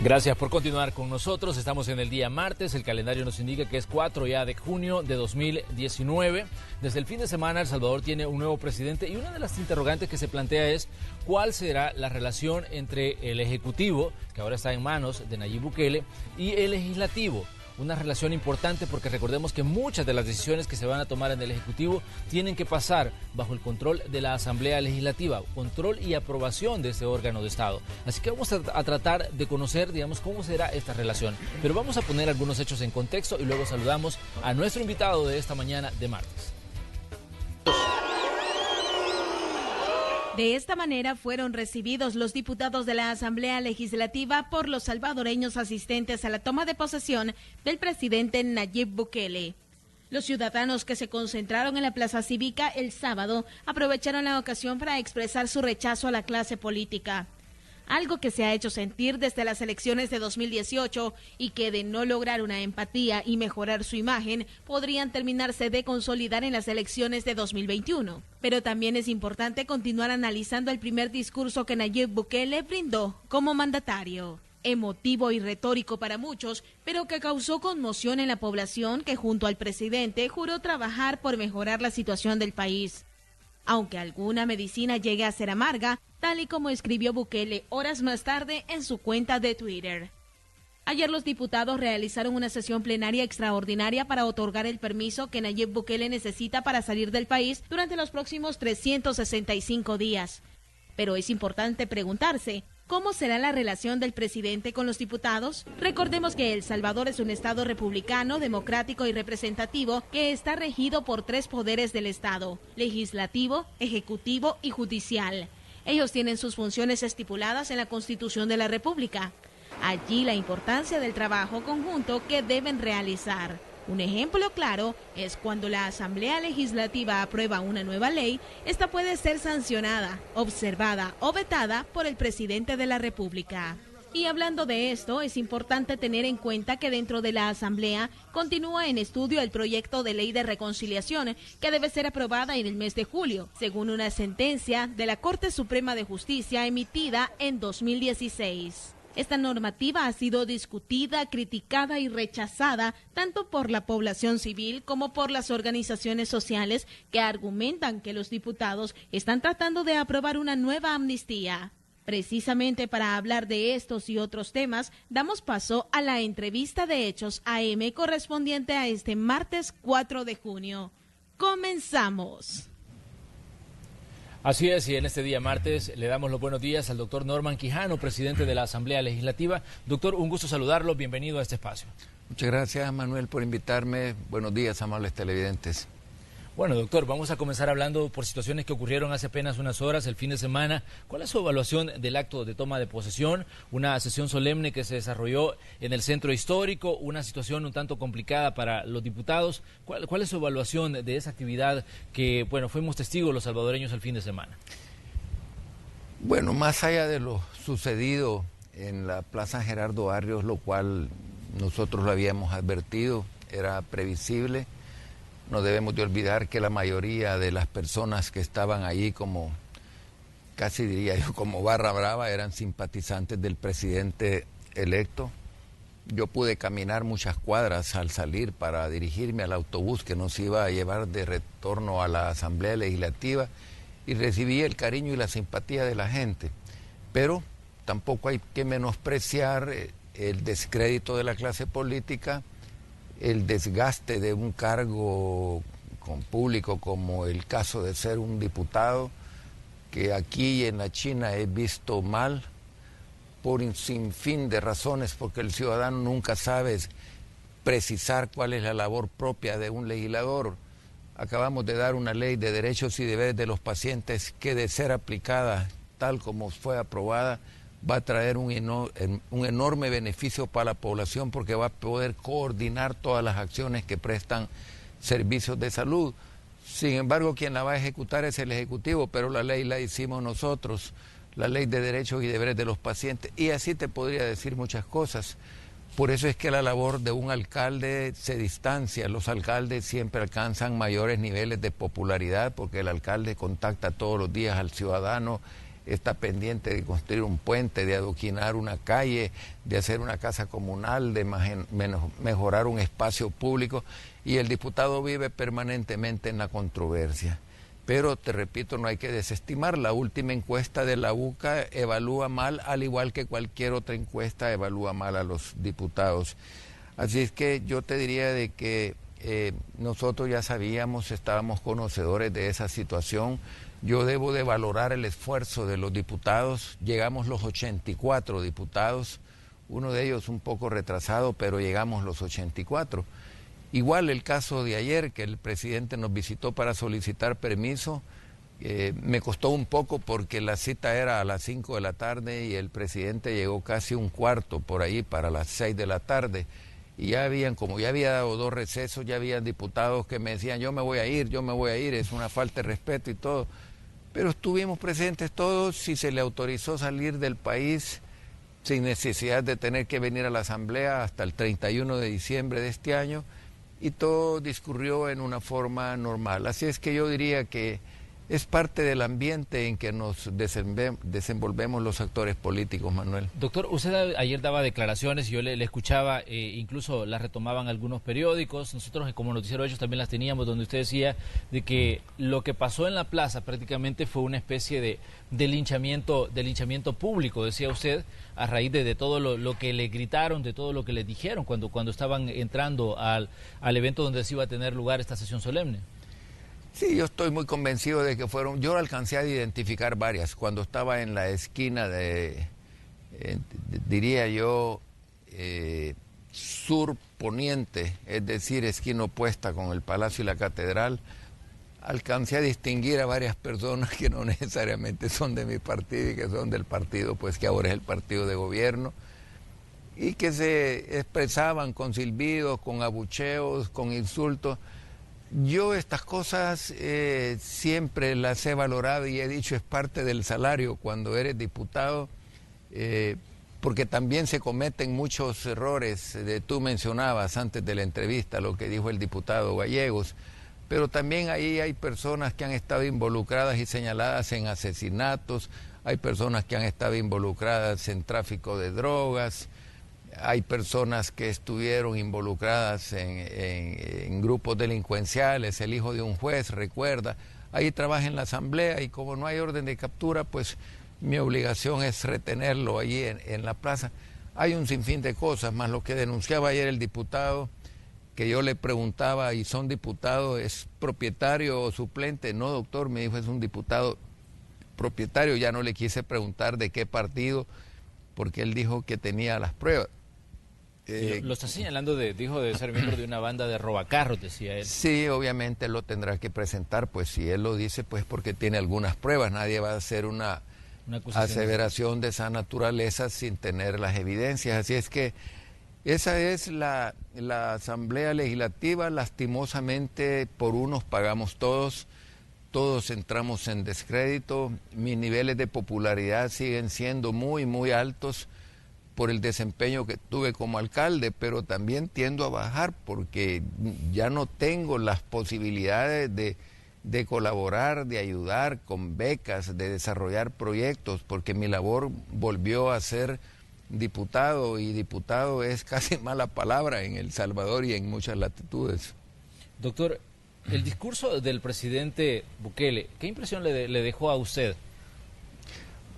Gracias por continuar con nosotros. Estamos en el día martes. El calendario nos indica que es 4 ya de junio de 2019. Desde el fin de semana, El Salvador tiene un nuevo presidente y una de las interrogantes que se plantea es cuál será la relación entre el Ejecutivo, que ahora está en manos de Nayib Bukele, y el Legislativo. Una relación importante porque recordemos que muchas de las decisiones que se van a tomar en el Ejecutivo tienen que pasar bajo el control de la Asamblea Legislativa, control y aprobación de este órgano de Estado. Así que vamos a tratar de conocer, digamos, cómo será esta relación. Pero vamos a poner algunos hechos en contexto y luego saludamos a nuestro invitado de esta mañana de martes. De esta manera fueron recibidos los diputados de la Asamblea Legislativa por los salvadoreños asistentes a la toma de posesión del presidente Nayib Bukele. Los ciudadanos que se concentraron en la Plaza Cívica el sábado aprovecharon la ocasión para expresar su rechazo a la clase política. Algo que se ha hecho sentir desde las elecciones de 2018 y que de no lograr una empatía y mejorar su imagen podrían terminarse de consolidar en las elecciones de 2021. Pero también es importante continuar analizando el primer discurso que Nayib Bukele brindó como mandatario. Emotivo y retórico para muchos, pero que causó conmoción en la población que junto al presidente juró trabajar por mejorar la situación del país. Aunque alguna medicina llegue a ser amarga, tal y como escribió Bukele horas más tarde en su cuenta de Twitter. Ayer los diputados realizaron una sesión plenaria extraordinaria para otorgar el permiso que Nayib Bukele necesita para salir del país durante los próximos 365 días. Pero es importante preguntarse, ¿cómo será la relación del presidente con los diputados? Recordemos que El Salvador es un estado republicano, democrático y representativo que está regido por 3 poderes del Estado: legislativo, ejecutivo y judicial. Ellos tienen sus funciones estipuladas en la Constitución de la República. Allí la importancia del trabajo conjunto que deben realizar. Un ejemplo claro es cuando la Asamblea Legislativa aprueba una nueva ley, esta puede ser sancionada, observada o vetada por el presidente de la República. Y hablando de esto, es importante tener en cuenta que dentro de la Asamblea continúa en estudio el proyecto de ley de reconciliación que debe ser aprobada en el mes de julio, según una sentencia de la Corte Suprema de Justicia emitida en 2016. Esta normativa ha sido discutida, criticada y rechazada tanto por la población civil como por las organizaciones sociales que argumentan que los diputados están tratando de aprobar una nueva amnistía. Precisamente para hablar de estos y otros temas, damos paso a la entrevista de Hechos AM correspondiente a este martes 4 de junio. ¡Comenzamos! Así es, y en este día martes le damos los buenos días al doctor Norman Quijano, presidente de la Asamblea Legislativa. Doctor, un gusto saludarlo, bienvenido a este espacio. Muchas gracias, Manuel, por invitarme. Buenos días, amables televidentes. Bueno, doctor, vamos a comenzar hablando por situaciones que ocurrieron hace apenas unas horas, el fin de semana. ¿Cuál es su evaluación del acto de toma de posesión? Una sesión solemne que se desarrolló en el centro histórico, una situación un tanto complicada para los diputados. ¿Cuál es su evaluación de esa actividad que, bueno, fuimos testigos los salvadoreños el fin de semana? Bueno, más allá de lo sucedido en la Plaza Gerardo Barrios, lo cual nosotros lo habíamos advertido, era previsible. No debemos de olvidar que la mayoría de las personas que estaban allí, como casi diría yo, como barra brava, eran simpatizantes del presidente electo. Yo pude caminar muchas cuadras al salir para dirigirme al autobús que nos iba a llevar de retorno a la Asamblea Legislativa y recibí el cariño y la simpatía de la gente. Pero tampoco hay que menospreciar el descrédito de la clase política, el desgaste de un cargo con público como el caso de ser un diputado, que aquí en la China he visto mal por un sinfín de razones, porque el ciudadano nunca sabe precisar cuál es la labor propia de un legislador. Acabamos de dar una ley de derechos y deberes de los pacientes que, de ser aplicada tal como fue aprobada, va a traer un enorme beneficio para la población, porque va a poder coordinar todas las acciones que prestan servicios de salud. Sin embargo, quien la va a ejecutar es el Ejecutivo, pero la ley la hicimos nosotros, la ley de derechos y deberes de los pacientes, y así te podría decir muchas cosas. Por eso es que la labor de un alcalde se distancia. Los alcaldes siempre alcanzan mayores niveles de popularidad porque el alcalde contacta todos los días al ciudadano, está pendiente de construir un puente, de adoquinar una calle, de hacer una casa comunal, de mejorar un espacio público, y el diputado vive permanentemente en la controversia. Pero, te repito, no hay que desestimar. La última encuesta de la UCA evalúa mal, al igual que cualquier otra encuesta evalúa mal a los diputados. Así es que yo te diría de que nosotros ya sabíamos, estábamos conocedores de esa situación. Yo debo de valorar el esfuerzo de los diputados. Llegamos los 84 diputados, uno de ellos un poco retrasado, pero llegamos los 84. Igual el caso de ayer, que el presidente nos visitó para solicitar permiso, me costó un poco porque la cita era a las 5 de la tarde y el presidente llegó casi un cuarto por ahí para las 6 de la tarde. Y ya habían, como ya había dado 2 recesos, ya habían diputados que me decían, yo me voy a ir, es una falta de respeto y todo. Pero estuvimos presentes todos y se le autorizó salir del país sin necesidad de tener que venir a la Asamblea hasta el 31 de diciembre de este año, y todo discurrió en una forma normal. Así es que yo diría que es parte del ambiente en que nos desenvolvemos los actores políticos, Manuel. Doctor, usted ayer daba declaraciones y yo le escuchaba, incluso las retomaban algunos periódicos. Nosotros como Noticiero Hechos también las teníamos, donde usted decía de que lo que pasó en la plaza prácticamente fue una especie de linchamiento público, decía usted, a raíz de todo lo que le gritaron, de todo lo que le dijeron cuando estaban entrando al evento donde se iba a tener lugar esta sesión solemne. Sí, yo estoy muy convencido de que fueron, yo alcancé a identificar varias, cuando estaba en la esquina diría yo, sur-poniente, es decir, esquina opuesta con el Palacio y la Catedral, alcancé a distinguir a varias personas que no necesariamente son de mi partido y que son del partido, pues que ahora es el partido de gobierno, y que se expresaban con silbidos, con abucheos, con insultos. Yo estas cosas siempre las he valorado y he dicho es parte del salario cuando eres diputado, porque también se cometen muchos errores. Tú mencionabas antes de la entrevista lo que dijo el diputado Gallegos, pero también ahí hay personas que han estado involucradas y señaladas en asesinatos, hay personas que han estado involucradas en tráfico de drogas, hay personas que estuvieron involucradas en grupos delincuenciales, el hijo de un juez, recuerda, ahí trabaja en la Asamblea y como no hay orden de captura, pues mi obligación es retenerlo allí en la plaza. Hay un sinfín de cosas, más lo que denunciaba ayer el diputado, que yo le preguntaba, ¿y son diputados, es propietario o suplente? No, doctor, me dijo, es un diputado propietario. Ya no le quise preguntar de qué partido, porque él dijo que tenía las pruebas. Lo está señalando, dijo de ser miembro de una banda de robacarros, decía él. Sí, obviamente lo tendrá que presentar, pues si él lo dice, pues porque tiene algunas pruebas. Nadie va a hacer una aseveración de esa naturaleza sin tener las evidencias. Así es que esa es la Asamblea Legislativa. Lastimosamente, por unos pagamos todos entramos en descrédito. Mis niveles de popularidad siguen siendo muy, muy altos por el desempeño que tuve como alcalde, pero también tiendo a bajar porque ya no tengo las posibilidades de colaborar, de ayudar con becas, de desarrollar proyectos, porque mi labor volvió a ser diputado, y diputado es casi mala palabra en El Salvador y en muchas latitudes. Doctor, el discurso del presidente Bukele, ¿qué impresión le dejó a usted?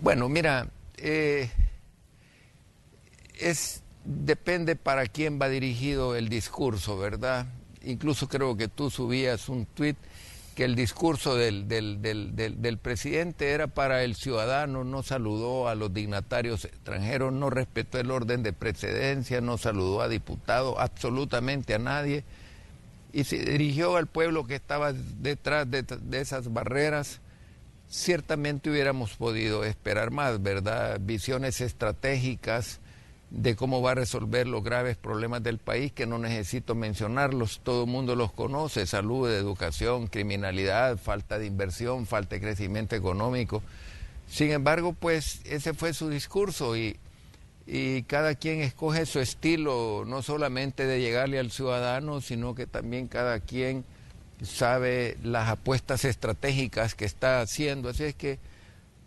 Bueno, mira, depende para quién va dirigido el discurso, ¿verdad? Incluso creo que tú subías un tuit que el discurso del presidente era para el ciudadano, no saludó a los dignatarios extranjeros, no respetó el orden de precedencia, no saludó a diputados, absolutamente a nadie, y se dirigió al pueblo que estaba detrás de esas barreras. Ciertamente hubiéramos podido esperar más, ¿verdad? Visiones estratégicas de cómo va a resolver los graves problemas del país, que no necesito mencionarlos, todo el mundo los conoce: salud, educación, criminalidad, falta de inversión, falta de crecimiento económico. Sin embargo, pues ese fue su discurso y cada quien escoge su estilo, no solamente de llegarle al ciudadano, sino que también cada quien sabe las apuestas estratégicas que está haciendo. Así es que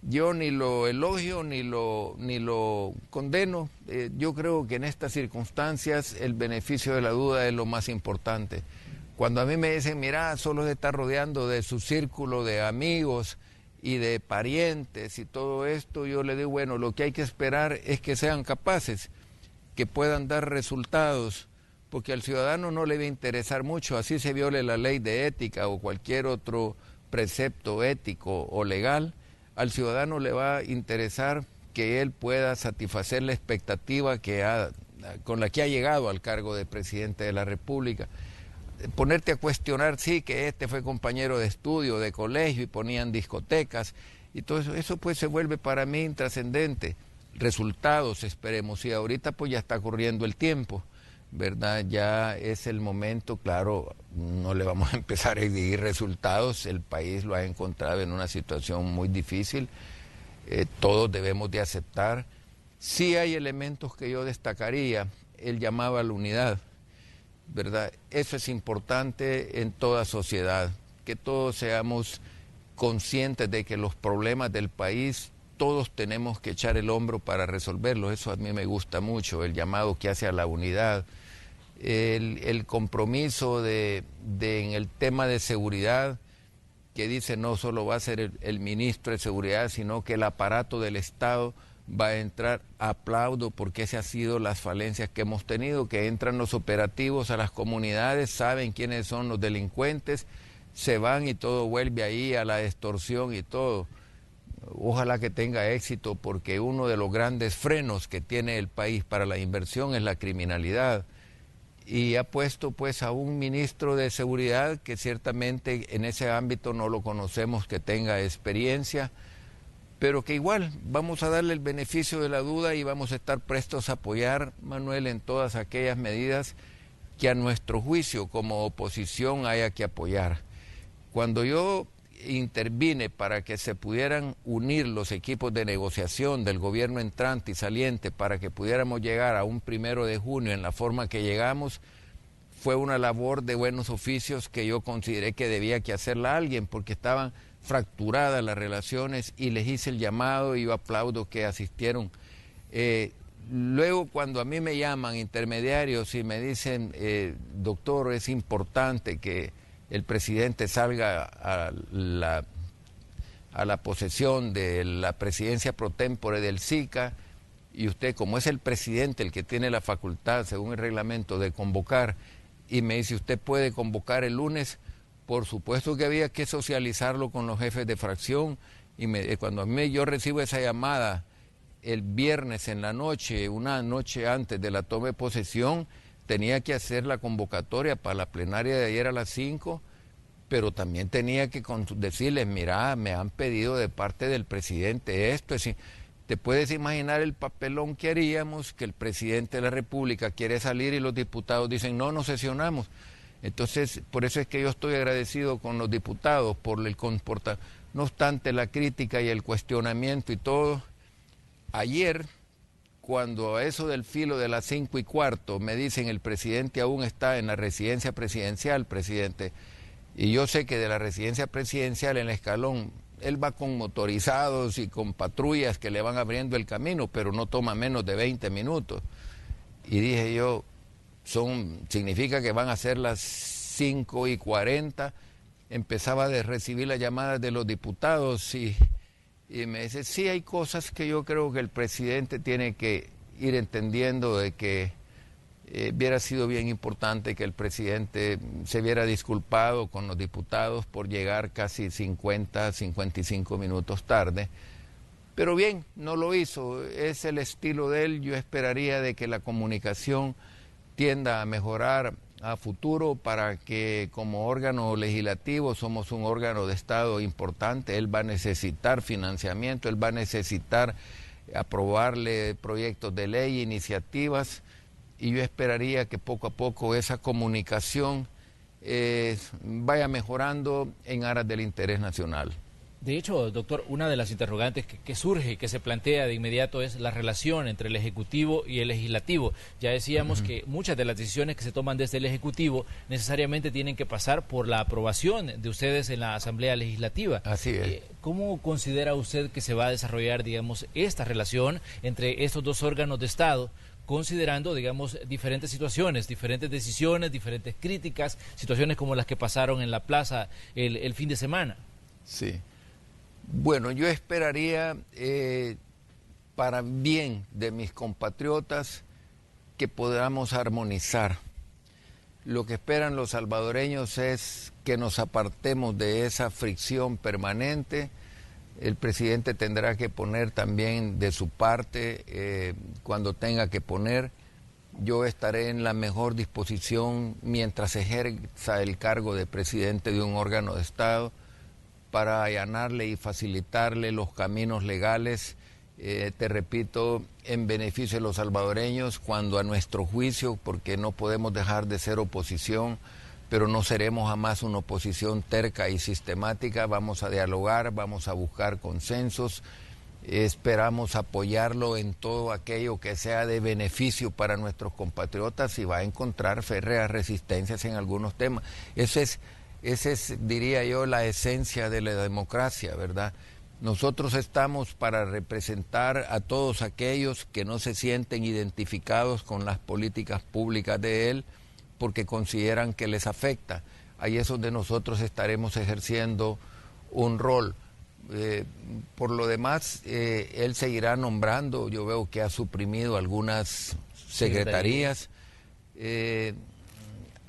Yo ni lo elogio ni lo condeno. Yo creo que en estas circunstancias el beneficio de la duda es lo más importante. Cuando a mí me dicen, mira, solo se está rodeando de su círculo de amigos y de parientes y todo esto, yo le digo, bueno, lo que hay que esperar es que sean capaces, que puedan dar resultados, porque al ciudadano no le va a interesar mucho, así se viole la ley de ética o cualquier otro precepto ético o legal. Al ciudadano le va a interesar que él pueda satisfacer la expectativa con la que ha llegado al cargo de presidente de la República. Ponerte a cuestionar, sí, que este fue compañero de estudio, de colegio, y ponían discotecas, y todo eso pues se vuelve para mí intrascendente. Resultados esperemos, y ahorita pues ya está corriendo el tiempo, ¿verdad? Ya es el momento, claro, no le vamos a empezar a exigir resultados, el país lo ha encontrado en una situación muy difícil, todos debemos de aceptar. Sí hay elementos que yo destacaría, el llamado a la unidad, ¿verdad? Eso es importante en toda sociedad, que todos seamos conscientes de que los problemas del país, todos tenemos que echar el hombro para resolverlos. Eso a mí me gusta mucho, el llamado que hace a la unidad, el compromiso en el tema de seguridad, que dice no solo va a ser el ministro de Seguridad, sino que el aparato del Estado va a entrar. Aplaudo, porque esas han sido las falencias que hemos tenido, que entran los operativos a las comunidades, saben quiénes son los delincuentes, se van y todo vuelve ahí a la extorsión y todo. Ojalá que tenga éxito, porque uno de los grandes frenos que tiene el país para la inversión es la criminalidad. Y ha puesto pues a un ministro de Seguridad que ciertamente en ese ámbito no lo conocemos, que tenga experiencia, pero que igual vamos a darle el beneficio de la duda y vamos a estar prestos a apoyar, Manuel, en todas aquellas medidas que a nuestro juicio como oposición haya que apoyar. Cuando yo intervine para que se pudieran unir los equipos de negociación del gobierno entrante y saliente para que pudiéramos llegar a un 1 de junio en la forma que llegamos, fue una labor de buenos oficios que yo consideré que debía que hacerla alguien, porque estaban fracturadas las relaciones, y les hice el llamado y yo aplaudo que asistieron. Luego, cuando a mí me llaman intermediarios y me dicen, doctor, es importante que el presidente salga a la posesión de la presidencia pro tempore del SICA, y usted, como es el presidente el que tiene la facultad, según el reglamento, de convocar, y me dice, ¿usted puede convocar el lunes? Por supuesto que había que socializarlo con los jefes de fracción, y cuando yo recibo esa llamada el viernes en la noche, una noche antes de la toma de posesión, tenía que hacer la convocatoria para la plenaria de ayer a las 5, pero también tenía que decirles, mira, me han pedido de parte del presidente esto. Es decir, te puedes imaginar el papelón que haríamos, que el presidente de la República quiere salir y los diputados dicen, no sesionamos. Entonces, por eso es que yo estoy agradecido con los diputados por el comportamiento. No obstante la crítica y el cuestionamiento y todo, ayer, cuando a eso del filo de las 5:15 me dicen el presidente aún está en la residencia presidencial, presidente, y yo sé que de la residencia presidencial en el Escalón, él va con motorizados y con patrullas que le van abriendo el camino, pero no toma menos de 20 minutos. Y dije yo, significa que van a ser las 5:40, empezaba a recibir las llamadas de los diputados y me dice, sí, hay cosas que yo creo que el presidente tiene que ir entendiendo, de que hubiera sido bien importante que el presidente se hubiera disculpado con los diputados por llegar casi 55 minutos tarde. Pero bien, no lo hizo, es el estilo de él. Yo esperaría de que la comunicación tienda a mejorar a futuro, para que como órgano legislativo somos un órgano de Estado importante. Él va a necesitar financiamiento, él va a necesitar aprobarle proyectos de ley, iniciativas, y yo esperaría que poco a poco esa comunicación vaya mejorando en aras del interés nacional. De hecho, doctor, una de las interrogantes que surge, que se plantea de inmediato es la relación entre el Ejecutivo y el Legislativo. Ya decíamos que muchas de las decisiones que se toman desde el Ejecutivo necesariamente tienen que pasar por la aprobación de ustedes en la Asamblea Legislativa. Así es. ¿Cómo considera usted que se va a desarrollar, digamos, esta relación entre estos dos órganos de Estado, considerando, digamos, diferentes situaciones, diferentes decisiones, diferentes críticas, situaciones como las que pasaron en la plaza el fin de semana? Sí. Bueno, yo esperaría, para bien de mis compatriotas, que podamos armonizar. Lo que esperan los salvadoreños es que nos apartemos de esa fricción permanente. El presidente tendrá que poner también de su parte cuando tenga que poner. Yo estaré en la mejor disposición mientras ejerza el cargo de presidente de un órgano de Estado para allanarle y facilitarle los caminos legales, te repito, en beneficio de los salvadoreños, cuando a nuestro juicio, porque no podemos dejar de ser oposición, pero no seremos jamás una oposición terca y sistemática, vamos a dialogar, vamos a buscar consensos, esperamos apoyarlo en todo aquello que sea de beneficio para nuestros compatriotas y va a encontrar férreas resistencias en algunos temas. Esa es, diría yo, la esencia de la democracia, ¿verdad? Nosotros estamos para representar a todos aquellos que no se sienten identificados con las políticas públicas de él porque consideran que les afecta. Ahí es donde nosotros estaremos ejerciendo un rol. Por lo demás, él seguirá nombrando, yo veo que ha suprimido algunas secretarías.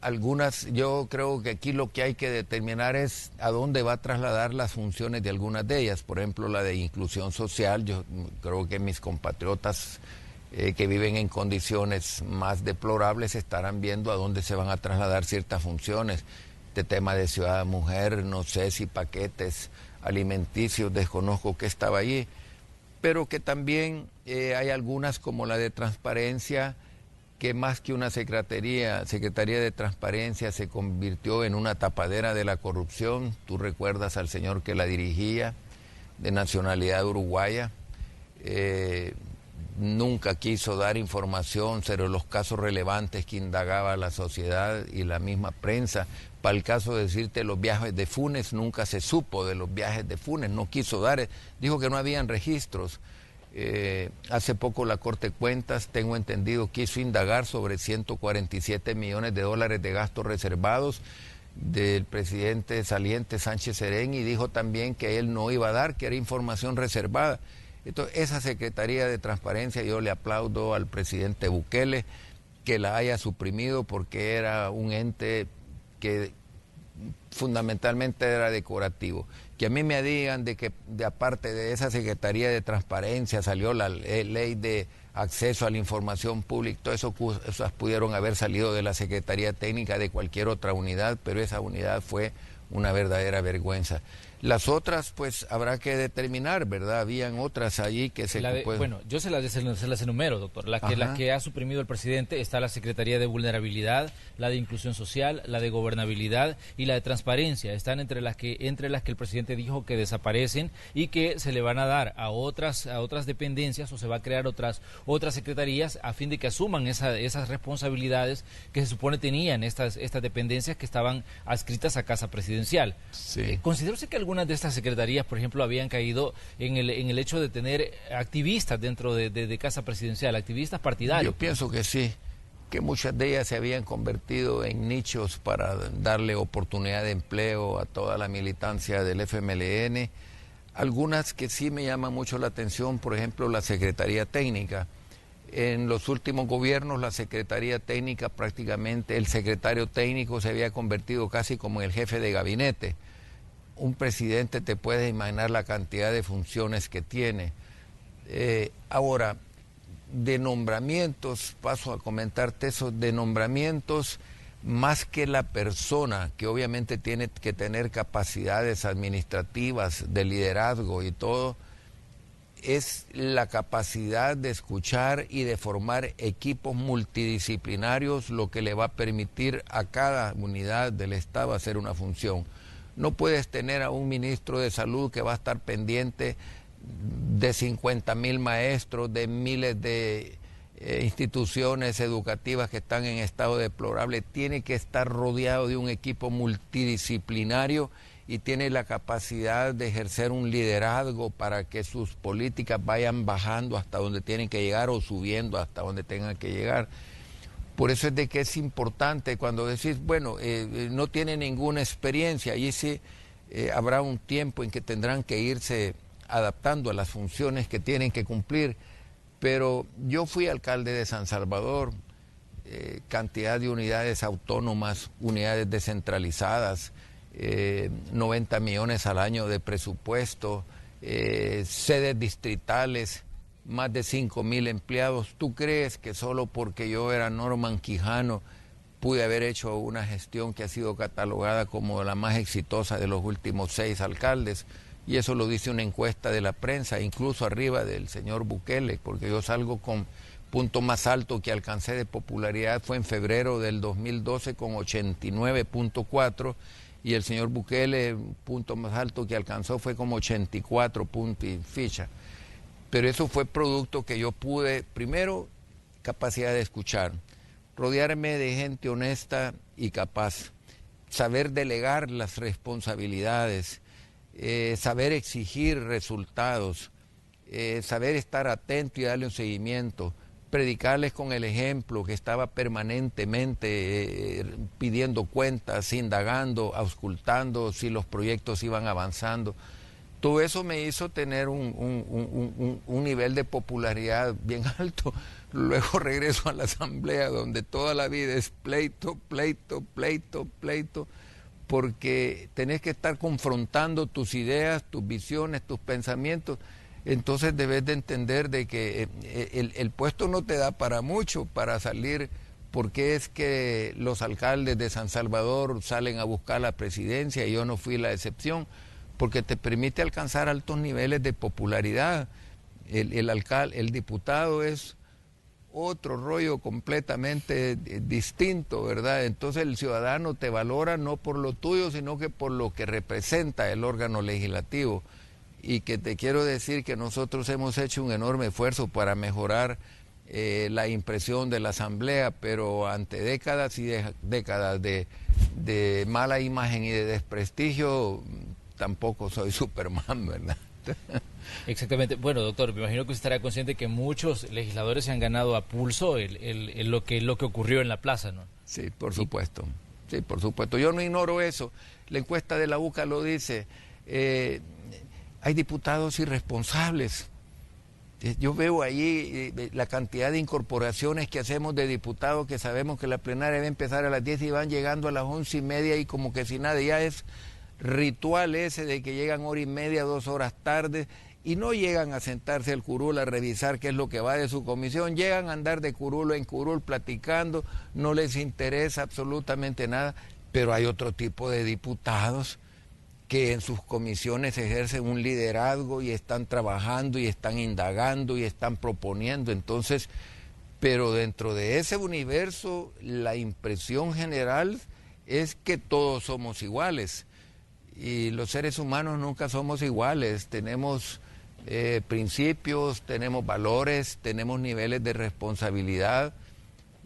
Algunas, yo creo que aquí lo que hay que determinar es a dónde va a trasladar las funciones de algunas de ellas. Por ejemplo, la de inclusión social. Yo creo que mis compatriotas que viven en condiciones más deplorables estarán viendo a dónde se van a trasladar ciertas funciones. Este tema de ciudad mujer, no sé si paquetes alimenticios, desconozco que estaba allí, pero que también hay algunas como la de transparencia, que más que una Secretaría de Transparencia se convirtió en una tapadera de la corrupción. Tú recuerdas al señor que la dirigía, de nacionalidad uruguaya, nunca quiso dar información sobre los casos relevantes que indagaba la sociedad y la misma prensa. Para el caso de decirte los viajes de Funes, nunca se supo de los viajes de Funes, no quiso dar, dijo que no habían registros. Hace poco la Corte de Cuentas, tengo entendido, quiso indagar sobre 147 millones de dólares de gastos reservados del presidente saliente Sánchez Serén y dijo también que él no iba a dar, que era información reservada. Entonces, esa Secretaría de Transparencia, yo le aplaudo al presidente Bukele que la haya suprimido porque era un ente que fundamentalmente era decorativo. Que a mí me digan de que aparte de esa Secretaría de Transparencia salió la ley de acceso a la información pública, todo eso, esas pudieron haber salido de la Secretaría Técnica de cualquier otra unidad, pero esa unidad fue una verdadera vergüenza. Las otras, pues, habrá que determinar, ¿verdad? Habían otras allí que se... Bueno, yo se las enumero, doctor. La que ha suprimido el presidente está la Secretaría de Vulnerabilidad, la de Inclusión Social, la de Gobernabilidad y la de Transparencia. Están entre las que el presidente dijo que desaparecen y que se le van a dar a otras dependencias o se va a crear otras secretarías a fin de que asuman esas responsabilidades que se supone tenían estas dependencias que estaban adscritas a Casa Presidencial. Sí. ¿Considera usted que algunas de estas secretarías, por ejemplo, habían caído en el hecho de tener activistas dentro de Casa Presidencial, activistas partidarios? Yo pienso que sí, que muchas de ellas se habían convertido en nichos para darle oportunidad de empleo a toda la militancia del FMLN. Algunas que sí me llaman mucho la atención, por ejemplo, la Secretaría Técnica. En los últimos gobiernos, la Secretaría Técnica prácticamente, el secretario técnico se había convertido casi como el jefe de gabinete. Un presidente, te puedes imaginar la cantidad de funciones que tiene. Ahora, de nombramientos, paso a comentarte eso, de nombramientos, más que la persona, que obviamente tiene que tener capacidades administrativas, de liderazgo y todo, es la capacidad de escuchar y de formar equipos multidisciplinarios, lo que le va a permitir a cada unidad del Estado hacer una función. No puedes tener a un ministro de salud que va a estar pendiente de 50.000 maestros, de miles de instituciones educativas que están en estado deplorable. Tiene que estar rodeado de un equipo multidisciplinario y tiene la capacidad de ejercer un liderazgo para que sus políticas vayan bajando hasta donde tienen que llegar o subiendo hasta donde tengan que llegar. Por eso es de que es importante cuando decís, bueno, no tiene ninguna experiencia, y sí habrá un tiempo en que tendrán que irse adaptando a las funciones que tienen que cumplir. Pero yo fui alcalde de San Salvador, cantidad de unidades autónomas, unidades descentralizadas, 90 millones al año de presupuesto, sedes distritales, más de 5.000 empleados. ¿Tú crees que solo porque yo era Norman Quijano pude haber hecho una gestión que ha sido catalogada como la más exitosa de los últimos 6 alcaldes? Y eso lo dice una encuesta de la prensa, incluso arriba del señor Bukele, porque yo salgo con punto más alto que alcancé de popularidad, fue en febrero del 2012 con 89.4, y el señor Bukele, punto más alto que alcanzó fue como 84 puntos y ficha. Pero eso fue producto que yo pude, primero, capacidad de escuchar, rodearme de gente honesta y capaz, saber delegar las responsabilidades, saber exigir resultados, saber estar atento y darle un seguimiento, predicarles con el ejemplo, que estaba permanentemente pidiendo cuentas, indagando, auscultando si los proyectos iban avanzando. Todo eso me hizo tener un nivel de popularidad bien alto. Luego regreso a la asamblea, donde toda la vida es pleito, pleito, pleito, pleito, porque tenés que estar confrontando tus ideas, tus visiones, tus pensamientos. Entonces debes de entender de que el puesto no te da para mucho, para salir. ¿Por qué es que los alcaldes de San Salvador salen a buscar la presidencia y yo no fui la excepción? Porque te permite alcanzar altos niveles de popularidad. El diputado es otro rollo completamente distinto, ¿verdad? Entonces el ciudadano te valora no por lo tuyo, sino que por lo que representa el órgano legislativo. Y que te quiero decir que nosotros hemos hecho un enorme esfuerzo para mejorar la impresión de la Asamblea, pero ante décadas y décadas de mala imagen y de desprestigio, tampoco soy Superman, ¿verdad? Exactamente. Bueno, doctor, me imagino que usted estará consciente que muchos legisladores se han ganado a pulso lo que ocurrió en la plaza, ¿no? Sí, por supuesto. Sí, por supuesto. Yo no ignoro eso. La encuesta de la UCA lo dice. Hay diputados irresponsables. Yo veo ahí la cantidad de incorporaciones que hacemos de diputados que sabemos que la plenaria debe empezar a las 10 y van llegando a las 11:30 y como que si nada, ya es ritual ese de que llegan 1:30, 2 horas tarde y no llegan a sentarse al curul a revisar qué es lo que va de su comisión, llegan a andar de curul en curul platicando, no les interesa absolutamente nada, pero hay otro tipo de diputados que en sus comisiones ejercen un liderazgo y están trabajando y están indagando y están proponiendo. Entonces, pero dentro de ese universo, la impresión general es que todos somos iguales. Y los seres humanos nunca somos iguales. Tenemos principios, tenemos valores, tenemos niveles de responsabilidad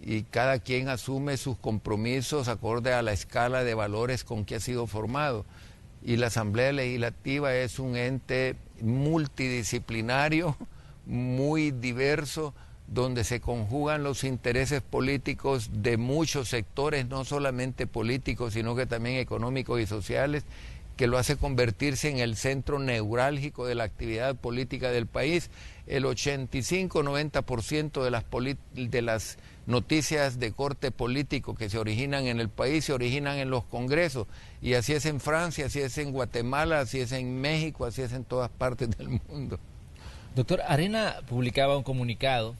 y cada quien asume sus compromisos acorde a la escala de valores con que ha sido formado. Y la Asamblea Legislativa es un ente multidisciplinario, muy diverso, donde se conjugan los intereses políticos de muchos sectores, no solamente políticos, sino que también económicos y sociales, que lo hace convertirse en el centro neurálgico de la actividad política del país. El 85-90% de las noticias de corte político que se originan en el país se originan en los congresos, y así es en Francia, así es en Guatemala, así es en México, así es en todas partes del mundo. Doctor, Arena publicaba un comunicado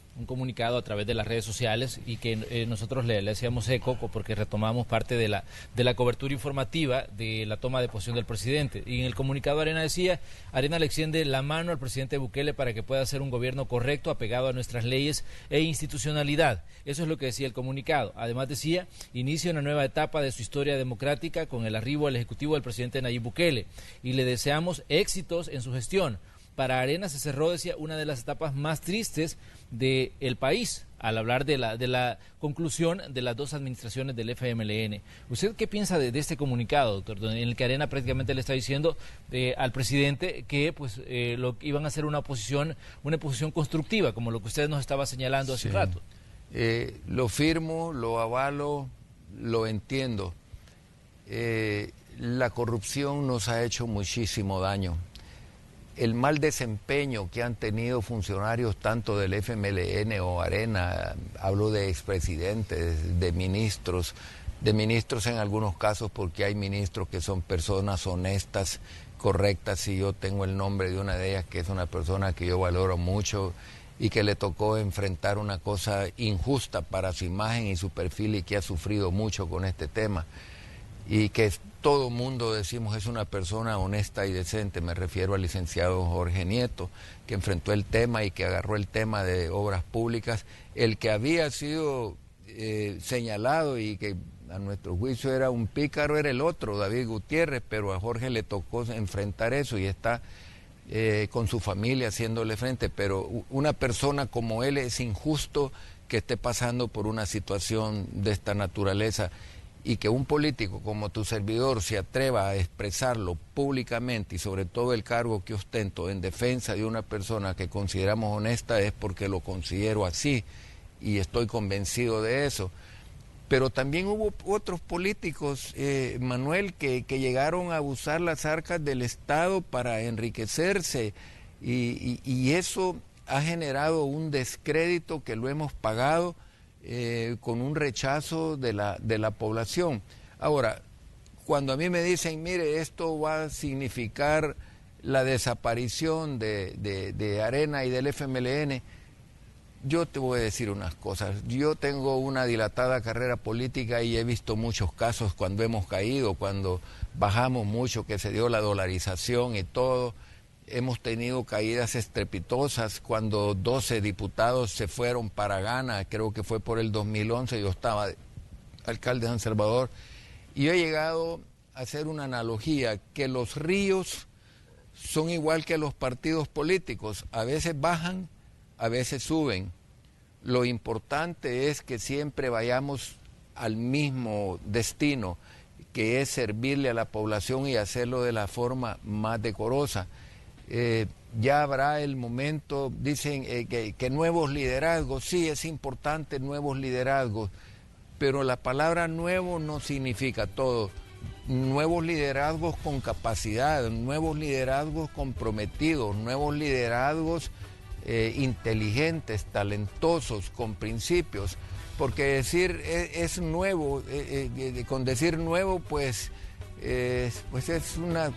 a través de las redes sociales y que nosotros le hacíamos eco porque retomamos parte de la cobertura informativa de la toma de posesión del presidente. Y en el comunicado Arena decía, Arena le extiende la mano al presidente Bukele para que pueda hacer un gobierno correcto, apegado a nuestras leyes e institucionalidad. Eso es lo que decía el comunicado. Además decía, inicia una nueva etapa de su historia democrática con el arribo al Ejecutivo del presidente Nayib Bukele y le deseamos éxitos en su gestión. Para Arena se cerró, decía, una de las etapas más tristes del país, al hablar de la conclusión de las dos administraciones del FMLN. ¿Usted qué piensa de este comunicado, doctor, en el que Arena prácticamente le está diciendo al presidente que pues iban a hacer una oposición constructiva, como lo que usted nos estaba señalando hace un rato? Lo firmo, lo avalo, lo entiendo. La corrupción nos ha hecho muchísimo daño. El mal desempeño que han tenido funcionarios tanto del FMLN o Arena, hablo de expresidentes, de ministros en algunos casos, porque hay ministros que son personas honestas, correctas, y yo tengo el nombre de una de ellas que es una persona que yo valoro mucho y que le tocó enfrentar una cosa injusta para su imagen y su perfil y que ha sufrido mucho con este tema y que todo mundo decimos es una persona honesta y decente. Me refiero al licenciado Jorge Nieto, que enfrentó el tema y que agarró el tema de obras públicas. El que había sido señalado y que a nuestro juicio era un pícaro era el otro, David Gutiérrez, pero a Jorge le tocó enfrentar eso y está con su familia haciéndole frente. Pero una persona como él es injusto que esté pasando por una situación de esta naturaleza. Y que un político como tu servidor se atreva a expresarlo públicamente y sobre todo el cargo que ostento en defensa de una persona que consideramos honesta es porque lo considero así y estoy convencido de eso. Pero también hubo otros políticos, Manuel, que llegaron a usar las arcas del Estado para enriquecerse y eso ha generado un descrédito que lo hemos pagado con un rechazo de la población. Ahora, cuando a mí me dicen, mire, esto va a significar la desaparición de Arena y del FMLN, yo te voy a decir unas cosas. Yo tengo una dilatada carrera política y he visto muchos casos cuando hemos caído, cuando bajamos mucho, que se dio la dolarización y todo. Hemos tenido caídas estrepitosas cuando 12 diputados se fueron para Ghana, creo que fue por el 2011, yo estaba alcalde de San Salvador, y he llegado a hacer una analogía, que los ríos son igual que los partidos políticos, a veces bajan, a veces suben. Lo importante es que siempre vayamos al mismo destino, que es servirle a la población y hacerlo de la forma más decorosa. Ya habrá el momento, dicen que nuevos liderazgos, sí es importante nuevos liderazgos, pero la palabra nuevo no significa todo. Nuevos liderazgos con capacidad, nuevos liderazgos comprometidos, nuevos liderazgos inteligentes, talentosos, con principios, porque decir es nuevo, con decir nuevo pues es una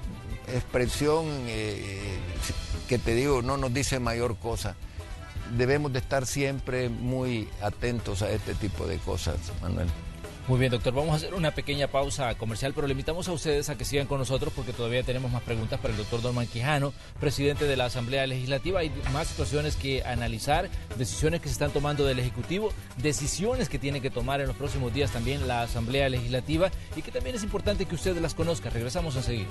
expresión que te digo, no nos dice mayor cosa. Debemos de estar siempre muy atentos a este tipo de cosas, Manuel. Muy bien, doctor, vamos a hacer una pequeña pausa comercial, pero le invitamos a ustedes a que sigan con nosotros porque todavía tenemos más preguntas para el doctor Norman Quijano, presidente de la Asamblea Legislativa. Hay más situaciones que analizar, decisiones que se están tomando del Ejecutivo, decisiones que tiene que tomar en los próximos días también la Asamblea Legislativa y que también es importante que ustedes las conozcan. Regresamos enseguida.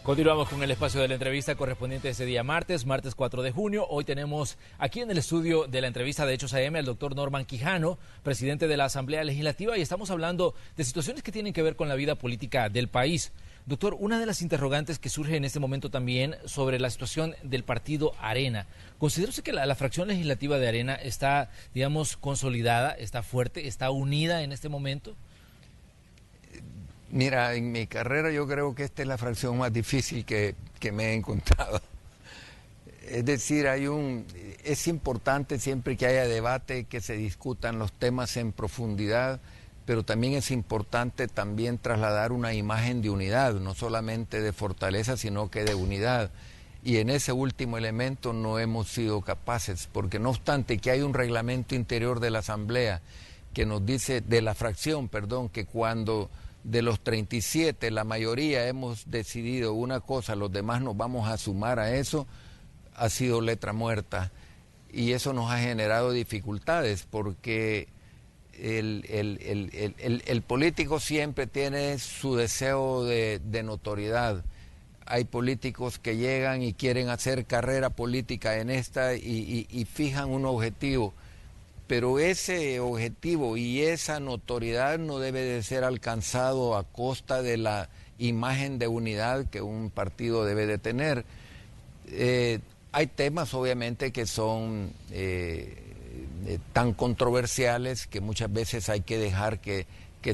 Continuamos con el espacio de la entrevista correspondiente a ese día martes 4 de junio. Hoy tenemos aquí en el estudio de la entrevista de Hechos AM al doctor Norman Quijano, presidente de la Asamblea Legislativa, y estamos hablando de situaciones que tienen que ver con la vida política del país. Doctor, una de las interrogantes que surge en este momento también sobre la situación del partido Arena. ¿Considera usted que la fracción legislativa de Arena está, digamos, consolidada, está fuerte, está unida en este momento? Mira, en mi carrera yo creo que esta es la fracción más difícil que me he encontrado. Es decir, es importante siempre que haya debate, que se discutan los temas en profundidad, pero también es importante también trasladar una imagen de unidad, no solamente de fortaleza, sino que de unidad. Y en ese último elemento no hemos sido capaces, porque no obstante que hay un reglamento interior de la Asamblea que nos dice, de la fracción, perdón, que cuando de los 37 la mayoría hemos decidido una cosa, los demás nos vamos a sumar a eso, ha sido letra muerta. Y eso nos ha generado dificultades, porque el político siempre tiene su deseo de notoriedad. Hay políticos que llegan y quieren hacer carrera política en esta y fijan un objetivo, pero ese objetivo y esa notoriedad no debe de ser alcanzado a costa de la imagen de unidad que un partido debe de tener. Hay temas obviamente que son tan controversiales que muchas veces hay que dejar que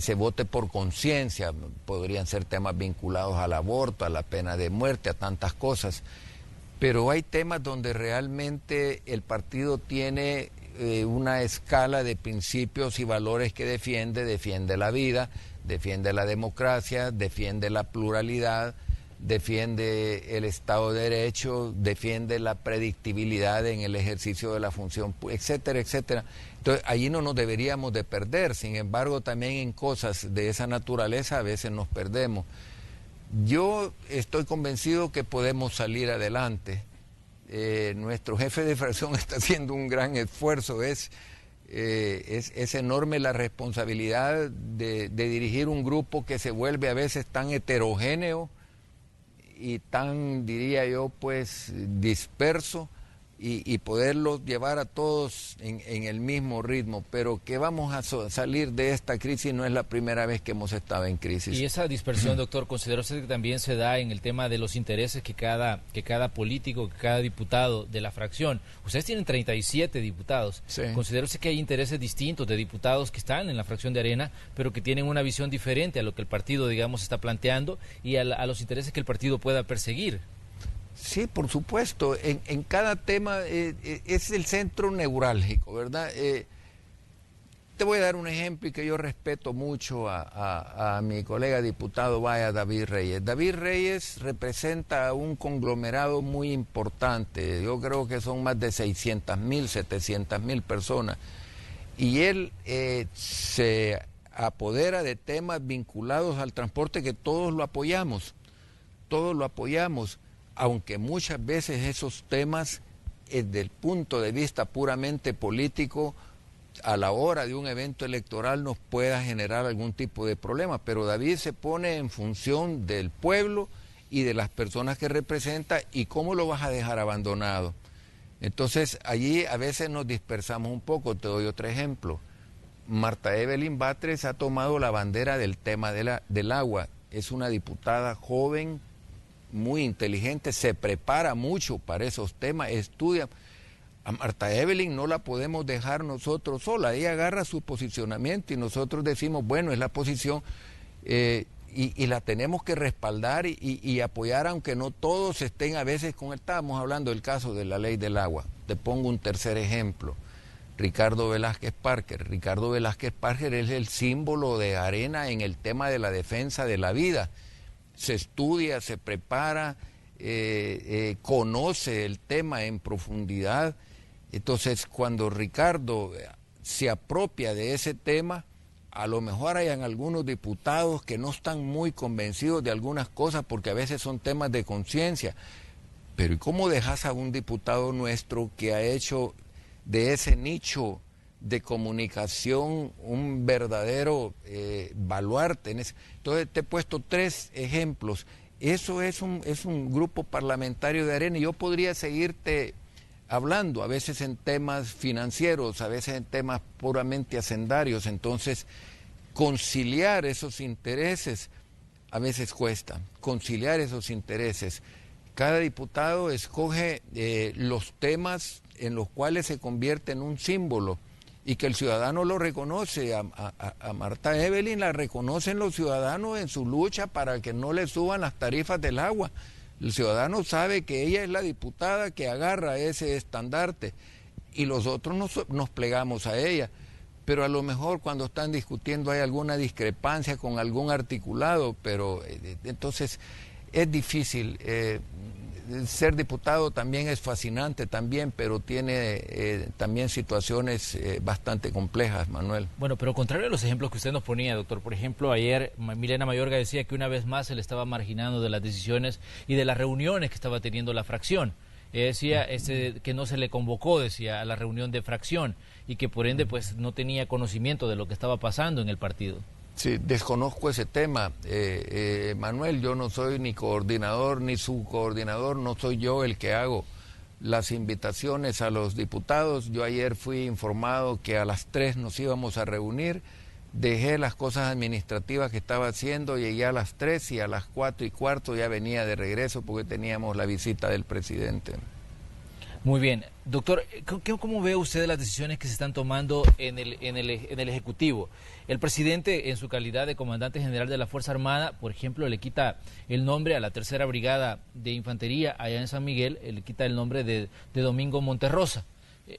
se vote por conciencia. Podrían ser temas vinculados al aborto, a la pena de muerte, a tantas cosas. Pero hay temas donde realmente el partido tiene una escala de principios y valores que defiende la vida, defiende la democracia, defiende la pluralidad, defiende el Estado de Derecho, defiende la predictibilidad en el ejercicio de la función, etcétera, etcétera. Entonces, allí no nos deberíamos de perder. Sin embargo, también en cosas de esa naturaleza a veces nos perdemos. Yo estoy convencido que podemos salir adelante. Nuestro jefe de fracción está haciendo un gran esfuerzo. Es enorme la responsabilidad de dirigir un grupo que se vuelve a veces tan heterogéneo y tan, diría yo, pues disperso, y poderlos llevar a todos en el mismo ritmo, pero que vamos a salir de esta crisis. No es la primera vez que hemos estado en crisis. Y esa dispersión, doctor, ¿considera usted que también se da en el tema de los intereses que cada político, que cada diputado de la fracción? Ustedes tienen 37 diputados. Sí. ¿Considera usted que hay intereses distintos de diputados que están en la fracción de Arena, pero que tienen una visión diferente a lo que el partido, digamos, está planteando y a los intereses que el partido pueda perseguir? Sí, por supuesto. En cada tema es el centro neurálgico, ¿verdad? Te voy a dar un ejemplo, y que yo respeto mucho a mi colega diputado David Reyes. David Reyes representa un conglomerado muy importante. Yo creo que son más de 600.000, 700.000 personas. Y él se apodera de temas vinculados al transporte que todos lo apoyamos. Todos lo apoyamos. Aunque muchas veces esos temas, desde el punto de vista puramente político, a la hora de un evento electoral nos pueda generar algún tipo de problema, pero David se pone en función del pueblo y de las personas que representa, y cómo lo vas a dejar abandonado. Entonces allí a veces nos dispersamos un poco. Te doy otro ejemplo. Marta Evelyn Batres ha tomado la bandera del tema del agua. Es una diputada joven, muy inteligente, se prepara mucho para esos temas, estudia. A Marta Evelyn no la podemos dejar nosotros sola. Ella agarra su posicionamiento y nosotros decimos, bueno, es la posición, y la tenemos que respaldar y apoyar, aunque no todos estén a veces con él. Estábamos hablando del caso de la ley del agua. Te pongo un tercer ejemplo. Ricardo Velázquez Parker. Ricardo Velázquez Parker es el símbolo de Arena en el tema de la defensa de la vida. Se estudia, se prepara, conoce el tema en profundidad. Entonces, cuando Ricardo se apropia de ese tema, a lo mejor hayan algunos diputados que no están muy convencidos de algunas cosas, porque a veces son temas de conciencia. Pero ¿y cómo dejas a un diputado nuestro que ha hecho de ese nicho de comunicación un verdadero baluarte? Entonces te he puesto 3 ejemplos. Eso es un grupo parlamentario de Arena, y yo podría seguirte hablando, a veces en temas financieros, a veces en temas puramente hacendarios. Entonces, conciliar esos intereses a veces cuesta, conciliar esos intereses. Cada diputado escoge los temas en los cuales se convierte en un símbolo, y que el ciudadano lo reconoce. A Marta Evelyn la reconocen los ciudadanos en su lucha para que no le suban las tarifas del agua. El ciudadano sabe que ella es la diputada que agarra ese estandarte y los otros nos plegamos a ella. Pero a lo mejor cuando están discutiendo hay alguna discrepancia con algún articulado, pero entonces es difícil. Ser diputado también es fascinante también, pero tiene también situaciones bastante complejas, Manuel. Bueno, pero contrario a los ejemplos que usted nos ponía, doctor, por ejemplo, ayer Milena Mayorga decía que una vez más se le estaba marginando de las decisiones y de las reuniones que estaba teniendo la fracción. Decía que no se le convocó, decía, a la reunión de fracción y que por ende pues no tenía conocimiento de lo que estaba pasando en el partido. Sí, desconozco ese tema, Manuel. Yo no soy ni coordinador ni subcoordinador, no soy yo el que hago las invitaciones a los diputados. Yo ayer fui informado que a las 3 nos íbamos a reunir, dejé las cosas administrativas que estaba haciendo, llegué a las 3 y a las 4:15 ya venía de regreso porque teníamos la visita del presidente. Muy bien. Doctor, ¿cómo ve usted las decisiones que se están tomando en el Ejecutivo? El presidente, en su calidad de comandante general de la Fuerza Armada, por ejemplo, le quita el nombre a la Tercera Brigada de Infantería allá en San Miguel, le quita el nombre de Domingo Monterrosa.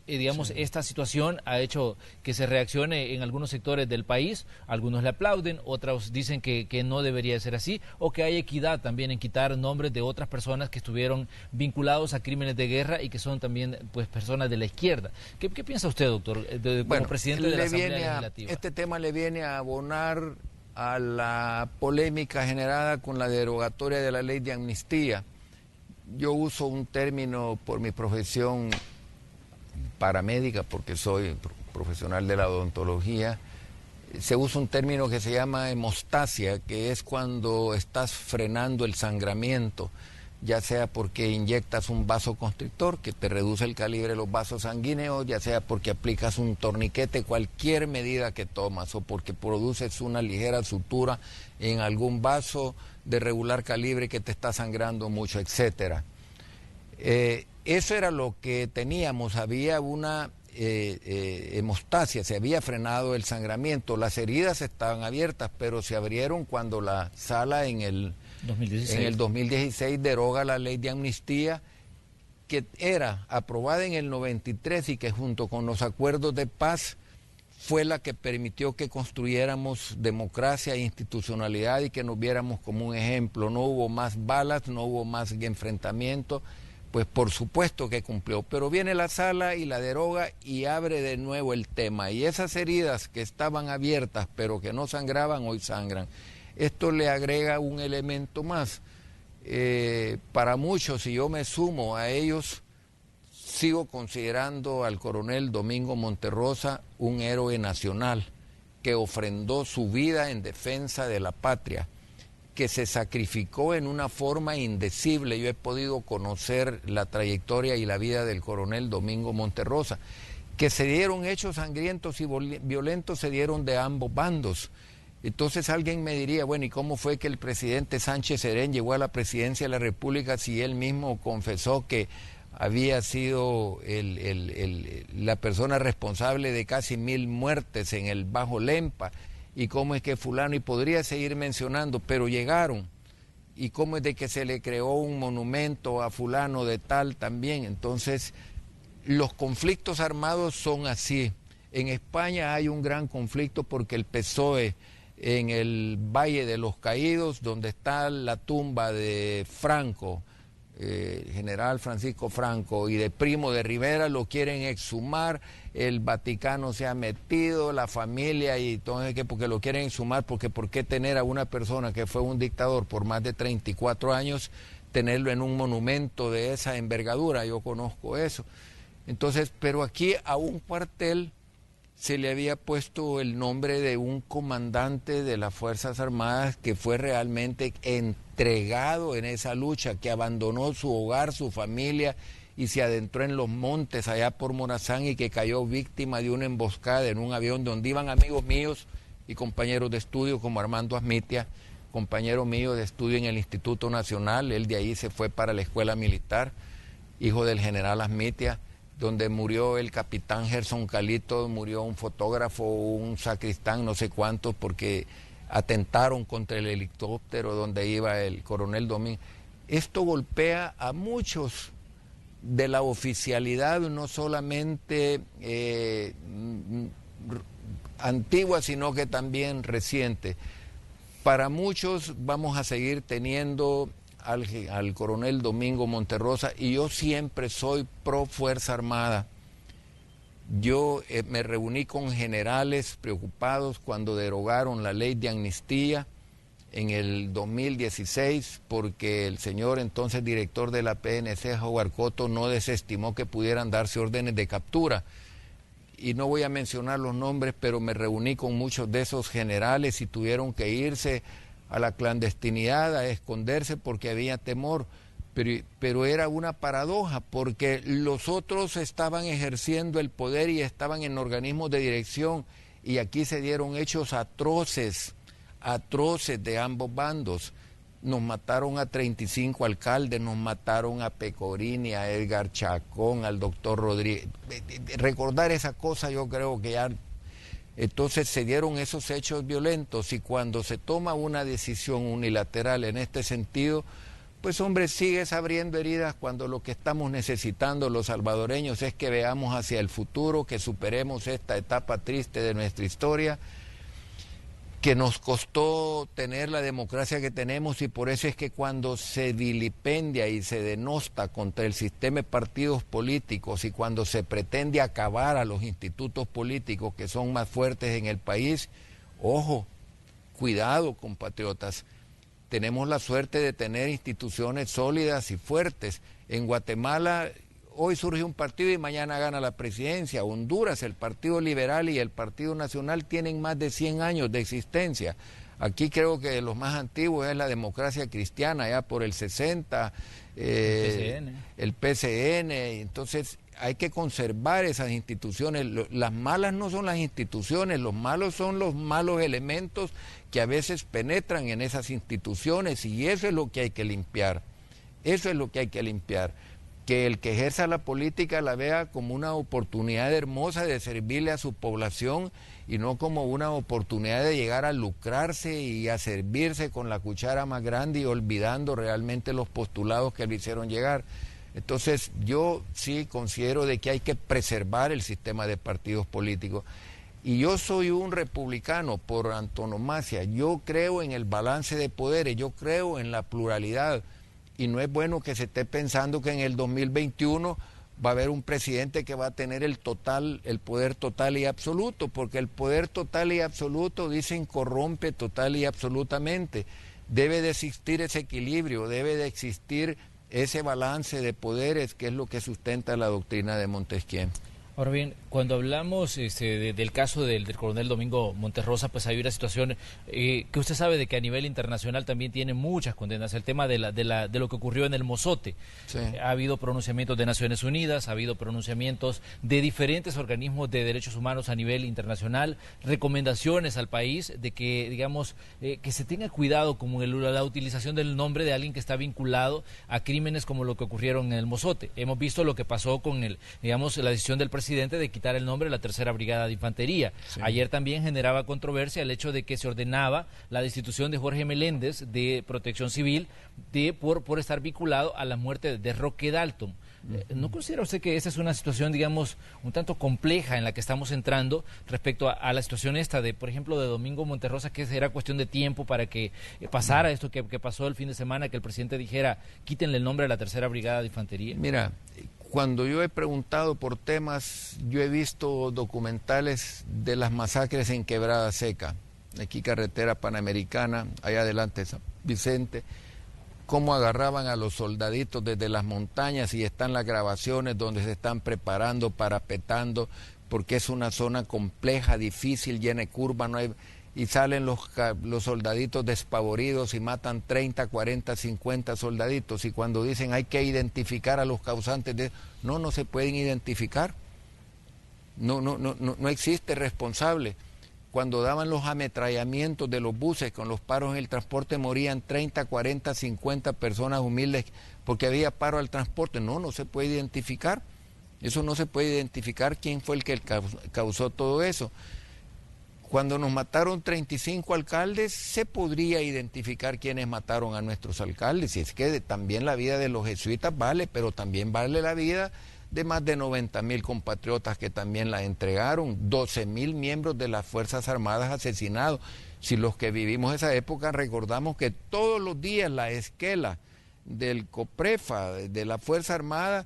Digamos, sí. Esta situación ha hecho que se reaccione en algunos sectores del país, algunos le aplauden, otros dicen que no debería ser así, o que hay equidad también en quitar nombres de otras personas que estuvieron vinculados a crímenes de guerra y que son también pues personas de la izquierda. ¿Qué piensa usted, doctor, como presidente de la Asamblea Legislativa? Este tema le viene a abonar a la polémica generada con la derogatoria de la ley de amnistía. Yo uso un término por mi profesión paramédica, porque soy profesional de la odontología. Se usa un término que se llama hemostasia, que es cuando estás frenando el sangramiento, ya sea porque inyectas un vasoconstrictor que te reduce el calibre de los vasos sanguíneos, ya sea porque aplicas un torniquete, cualquier medida que tomas, o porque produces una ligera sutura en algún vaso de regular calibre que te está sangrando mucho, etcétera. Eso era lo que teníamos, había una hemostasia, se había frenado el sangramiento, las heridas estaban abiertas, pero se abrieron cuando la sala en el 2016 deroga la ley de amnistía, que era aprobada en el 93 y que junto con los acuerdos de paz fue la que permitió que construyéramos democracia e institucionalidad y que nos viéramos como un ejemplo. No hubo más balas, no hubo más enfrentamiento. Pues por supuesto que cumplió, pero viene la sala y la deroga y abre de nuevo el tema. Y esas heridas que estaban abiertas pero que no sangraban, hoy sangran. Esto le agrega un elemento más. Para muchos, si yo me sumo a ellos, sigo considerando al coronel Domingo Monterrosa un héroe nacional que ofrendó su vida en defensa de la patria, que se sacrificó en una forma indecible. Yo he podido conocer la trayectoria y la vida del coronel Domingo Monterrosa. Que se dieron hechos sangrientos y violentos, se dieron de ambos bandos. Entonces alguien me diría, bueno, ¿y cómo fue que el presidente Sánchez Serén llegó a la presidencia de la República si él mismo confesó que había sido la persona responsable de casi 1000 muertes en el Bajo Lempa? Y cómo es que fulano, y podría seguir mencionando, pero llegaron, y cómo es de que se le creó un monumento a fulano de tal también. Entonces, los conflictos armados son así. En España hay un gran conflicto porque el PSOE en el Valle de los Caídos, donde está la tumba de Franco, general Francisco Franco, y de Primo de Rivera, lo quieren exhumar. El Vaticano se ha metido, la familia, y entonces que porque lo quieren exhumar, porque ¿por qué tener a una persona que fue un dictador por más de 34 años, tenerlo en un monumento de esa envergadura? Yo conozco eso. Entonces, pero aquí a un cuartel se le había puesto el nombre de un comandante de las Fuerzas Armadas que fue realmente entregado en esa lucha, que abandonó su hogar, su familia, y se adentró en los montes allá por Morazán y que cayó víctima de una emboscada en un avión donde iban amigos míos y compañeros de estudio como Armando Asmitia, compañero mío de estudio en el Instituto Nacional. Él de ahí se fue para la escuela militar, hijo del general Asmitia, donde murió el capitán Gerson Calito, murió un fotógrafo, un sacristán, no sé cuántos, porque atentaron contra el helicóptero donde iba el coronel Domingo. esto golpea a muchos de la oficialidad, no solamente antigua, sino que también reciente. Para muchos vamos a seguir teniendo al coronel Domingo Monterrosa, y yo siempre soy pro Fuerza Armada. Yo me reuní con generales preocupados cuando derogaron la ley de amnistía en el 2016, porque el señor entonces director de la PNC, Howard Cotto, no desestimó que pudieran darse órdenes de captura. Y no voy a mencionar los nombres, pero me reuní con muchos de esos generales y tuvieron que irse a la clandestinidad, a esconderse porque había temor. Pero era una paradoja, porque los otros estaban ejerciendo el poder y estaban en organismos de dirección, y aquí se dieron hechos atroces de ambos bandos. Nos mataron a 35 alcaldes, nos mataron a Pecorini, a Edgar Chacón, al doctor Rodríguez. Recordar esa cosa, yo creo que ya... Entonces se dieron esos hechos violentos, y cuando se toma una decisión unilateral en este sentido, pues hombre, sigues abriendo heridas, cuando lo que estamos necesitando los salvadoreños es que veamos hacia el futuro, que superemos esta etapa triste de nuestra historia, que nos costó tener la democracia que tenemos, y por eso es que cuando se vilipendia y se denosta contra el sistema de partidos políticos, y cuando se pretende acabar a los institutos políticos que son más fuertes en el país, ojo, cuidado, compatriotas. Tenemos la suerte de tener instituciones sólidas y fuertes. En Guatemala hoy surge un partido y mañana gana la presidencia. Honduras, el Partido Liberal y el Partido Nacional tienen más de 100 años de existencia. Aquí creo que los más antiguos es la Democracia Cristiana, ya por el 60, el PCN. Entonces hay que conservar esas instituciones. Las malas no son las instituciones, los malos son los malos elementos que a veces penetran en esas instituciones, y eso es lo que hay que limpiar. Eso es lo que hay que limpiar. Que el que ejerza la política la vea como una oportunidad hermosa de servirle a su población, y no como una oportunidad de llegar a lucrarse y a servirse con la cuchara más grande y olvidando realmente los postulados que le hicieron llegar. Entonces yo sí considero de que hay que preservar el sistema de partidos políticos. Y yo soy un republicano por antonomasia. Yo creo en el balance de poderes, yo creo en la pluralidad. Y no es bueno que se esté pensando que en el 2021 va a haber un presidente que va a tener el poder total y absoluto, porque el poder total y absoluto, dicen, corrompe total y absolutamente. Debe de existir ese equilibrio, debe de existir ese balance de poderes, que es lo que sustenta la doctrina de Montesquieu. Ahora bien, cuando hablamos del caso del coronel Domingo Monterrosa, pues hay una situación que usted sabe de que a nivel internacional también tiene muchas condenas. El tema de lo que ocurrió en el Mozote. Sí. Ha habido pronunciamientos de Naciones Unidas, ha habido pronunciamientos de diferentes organismos de derechos humanos a nivel internacional, recomendaciones al país de que, digamos, que se tenga cuidado con la utilización del nombre de alguien que está vinculado a crímenes como lo que ocurrieron en el Mozote. Hemos visto lo que pasó con la decisión del presidente de quitar el nombre de la Tercera Brigada de Infantería. Sí. Ayer también generaba controversia el hecho de que se ordenaba la destitución de Jorge Meléndez de Protección Civil por estar vinculado a la muerte de Roque Dalton. ¿No considera usted que esa es una situación, digamos, un tanto compleja en la que estamos entrando respecto a la situación esta de, por ejemplo, de Domingo Monterrosa, que era cuestión de tiempo para que pasara esto que pasó el fin de semana, que el presidente dijera, quítenle el nombre a la Tercera Brigada de Infantería? Mira, cuando yo he preguntado por temas, yo he visto documentales de las masacres en Quebrada Seca, aquí carretera panamericana, allá adelante San Vicente, cómo agarraban a los soldaditos desde las montañas, y están las grabaciones donde se están preparando, parapetando, porque es una zona compleja, difícil, llena de curvas, no hay... Y salen los soldaditos despavoridos y matan 30, 40, 50 soldaditos. Y cuando dicen hay que identificar a los causantes no se pueden identificar. No existe responsable. Cuando daban los ametrallamientos de los buses con los paros en el transporte, morían 30, 40, 50 personas humildes porque había paro al transporte. No se puede identificar. Eso no se puede identificar quién fue el que causó todo eso. Cuando nos mataron 35 alcaldes, se podría identificar quiénes mataron a nuestros alcaldes. Y es que también la vida de los jesuitas vale, pero también vale la vida de más de 90.000 compatriotas que también la entregaron, 12.000 miembros de las Fuerzas Armadas asesinados. Si los que vivimos esa época recordamos que todos los días la esquela del COPREFA, de la Fuerza Armada,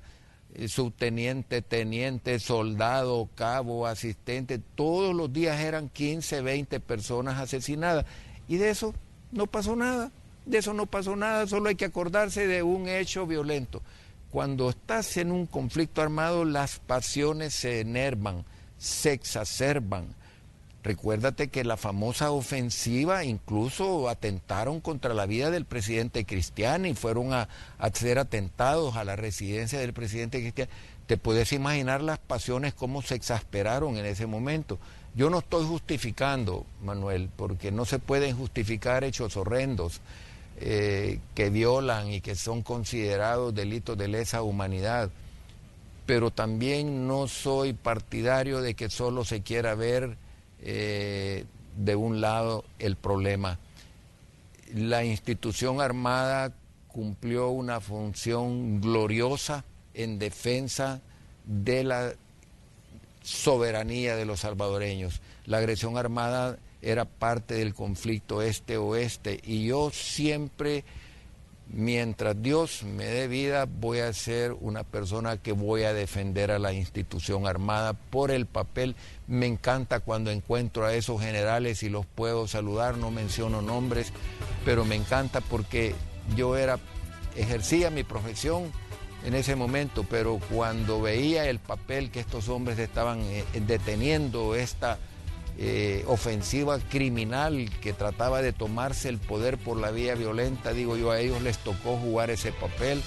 subteniente, teniente, soldado, cabo, asistente, todos los días eran 15, 20 personas asesinadas. Y de eso no pasó nada, solo hay que acordarse de un hecho violento. Cuando estás en un conflicto armado, las pasiones se enervan, se exacerban. Recuérdate que la famosa ofensiva incluso atentaron contra la vida del presidente Cristiani, fueron a hacer atentados a la residencia del presidente Cristiani. Te puedes imaginar las pasiones cómo se exasperaron en ese momento. Yo no estoy justificando, Manuel, porque no se pueden justificar hechos horrendos que violan y que son considerados delitos de lesa humanidad. Pero también no soy partidario de que solo se quiera ver de un lado el problema. La institución armada cumplió una función gloriosa en defensa de la soberanía de los salvadoreños. La agresión armada era parte del conflicto este-oeste y yo siempre, mientras Dios me dé vida, voy a ser una persona que voy a defender a la institución armada por el papel. Me encanta cuando encuentro a esos generales y los puedo saludar, no menciono nombres, pero me encanta porque yo ejercía mi profesión en ese momento, pero cuando veía el papel que estos hombres estaban deteniendo esta ofensiva criminal que trataba de tomarse el poder por la vía violenta, digo yo, a ellos les tocó jugar ese papel,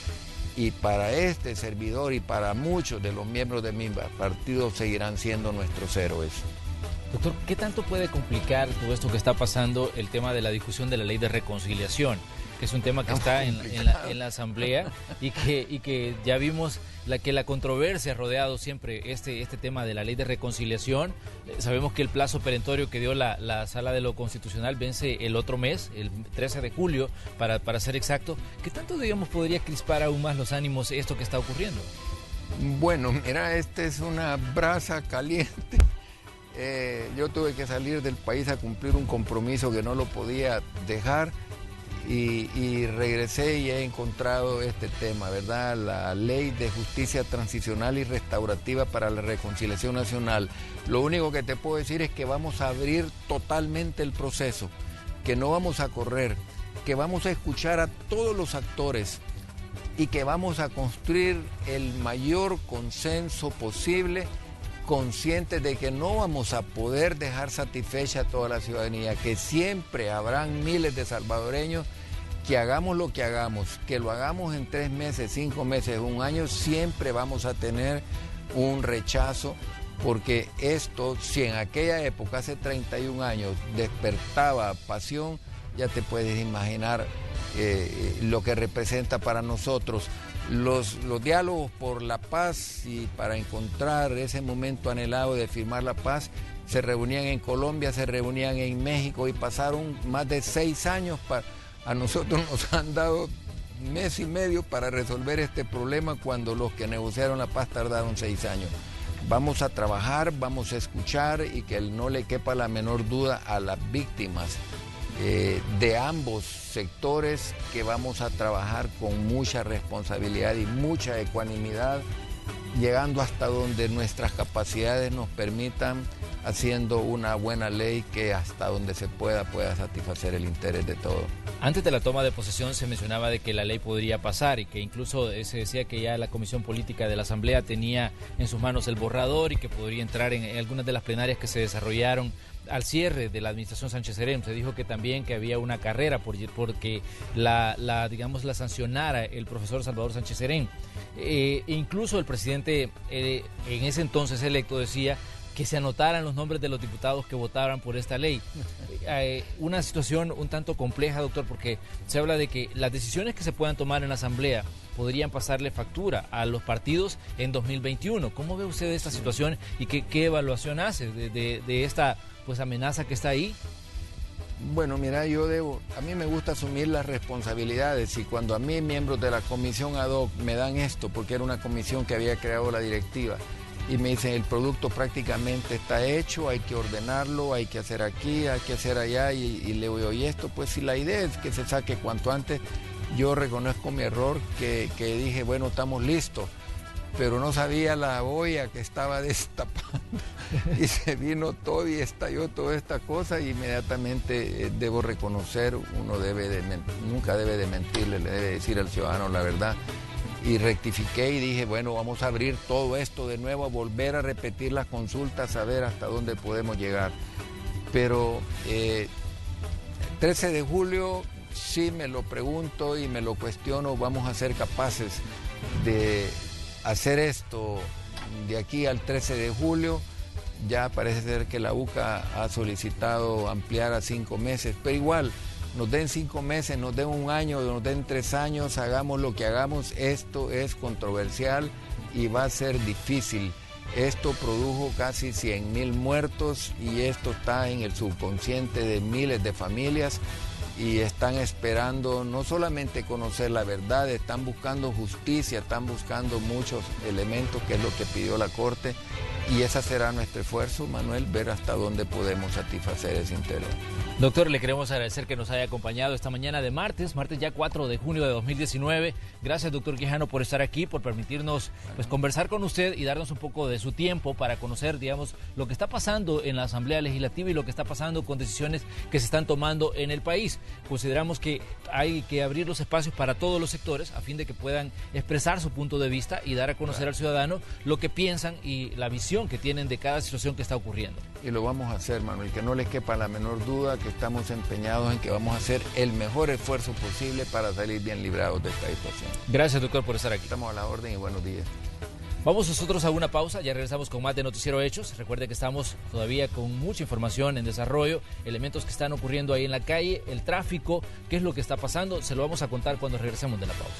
y para este servidor y para muchos de los miembros de mi partido seguirán siendo nuestros héroes. Doctor, ¿qué tanto puede complicar todo esto que está pasando el tema de la discusión de la ley de reconciliación? Que es un tema que está en la Asamblea y que ya vimos que la controversia ha rodeado siempre este tema de la ley de reconciliación. Sabemos que el plazo perentorio que dio la Sala de lo Constitucional vence el otro mes, el 13 de julio, para ser exacto. ¿Qué tanto, digamos, podría crispar aún más los ánimos esto que está ocurriendo? Bueno, mira, esta es una brasa caliente. Yo tuve que salir del país a cumplir un compromiso que no lo podía dejar. Y regresé y he encontrado este tema, ¿verdad? La Ley de Justicia Transicional y Restaurativa para la Reconciliación Nacional. Lo único que te puedo decir es que vamos a abrir totalmente el proceso, que no vamos a correr, que vamos a escuchar a todos los actores y que vamos a construir el mayor consenso posible, conscientes de que no vamos a poder dejar satisfecha a toda la ciudadanía, que siempre habrán miles de salvadoreños que hagamos lo que hagamos, que lo hagamos en 3 meses, 5 meses, 1 año, siempre vamos a tener un rechazo, porque esto, si en aquella época, hace 31 años, despertaba pasión, ya te puedes imaginar lo que representa para nosotros. Los diálogos por la paz y para encontrar ese momento anhelado de firmar la paz se reunían en Colombia, se reunían en México y pasaron más de 6 años. A nosotros nos han dado 1 mes y medio para resolver este problema cuando los que negociaron la paz tardaron 6 años. Vamos a trabajar, vamos a escuchar y que no le quepa la menor duda a las víctimas de ambos sectores, que vamos a trabajar con mucha responsabilidad y mucha ecuanimidad, llegando hasta donde nuestras capacidades nos permitan, haciendo una buena ley que hasta donde se pueda satisfacer el interés de todos. Antes de la toma de posesión se mencionaba de que la ley podría pasar y que incluso se decía que ya la Comisión Política de la Asamblea tenía en sus manos el borrador y que podría entrar en algunas de las plenarias que se desarrollaron al cierre de la administración Sánchez Serén. Se dijo que también que había una carrera porque la sancionara el profesor Salvador Sánchez Serén. Incluso el presidente en ese entonces electo decía que se anotaran los nombres de los diputados que votaran por esta ley. Una situación un tanto compleja, doctor, porque se habla de que las decisiones que se puedan tomar en la Asamblea podrían pasarle factura a los partidos en 2021. ¿Cómo ve usted esta situación y qué evaluación hace de esta pues amenaza que está ahí? Bueno, mira, a mí me gusta asumir las responsabilidades, y cuando a mí, miembros de la comisión ad hoc, me dan esto, porque era una comisión que había creado la directiva, y me dicen, el producto prácticamente está hecho, hay que ordenarlo, hay que hacer aquí, hay que hacer allá, y le digo, y esto, pues si la idea es que se saque cuanto antes, yo reconozco mi error, que dije, bueno, estamos listos, pero no sabía la olla que estaba destapando y se vino todo y estalló toda esta cosa, y inmediatamente debo reconocer, nunca debe de mentirle, le debe decir al ciudadano la verdad, y rectifiqué y dije, bueno, vamos a abrir todo esto de nuevo, a volver a repetir las consultas, a ver hasta dónde podemos llegar. Pero 13 de julio sí me lo pregunto y me lo cuestiono, vamos a ser capaces de hacer esto de aquí al 13 de julio. Ya parece ser que la UCA ha solicitado ampliar a 5 meses, pero igual, nos den 5 meses, nos den 1 año, nos den 3 años, hagamos lo que hagamos, esto es controversial y va a ser difícil. Esto produjo casi 100,000 muertos y esto está en el subconsciente de miles de familias, y están esperando no solamente conocer la verdad, están buscando justicia, están buscando muchos elementos, que es lo que pidió la Corte, y ese será nuestro esfuerzo, Manuel, ver hasta dónde podemos satisfacer ese interés. Doctor, le queremos agradecer que nos haya acompañado esta mañana de martes ya 4 de junio de 2019. Gracias, doctor Quijano, por estar aquí, por permitirnos pues conversar con usted y darnos un poco de su tiempo para conocer, digamos, lo que está pasando en la Asamblea Legislativa y lo que está pasando con decisiones que se están tomando en el país. Consideramos que hay que abrir los espacios para todos los sectores a fin de que puedan expresar su punto de vista y dar a conocer al ciudadano lo que piensan y la visión que tienen de cada situación que está ocurriendo. Y lo vamos a hacer, Manuel, que no les quepa la menor duda que estamos empeñados en que vamos a hacer el mejor esfuerzo posible para salir bien librados de esta situación. Gracias, doctor, por estar aquí. Estamos a la orden y buenos días. Vamos nosotros a una pausa, ya regresamos con más de Noticiero Hechos. Recuerde que estamos todavía con mucha información en desarrollo, elementos que están ocurriendo ahí en la calle, el tráfico, qué es lo que está pasando, se lo vamos a contar cuando regresemos de la pausa.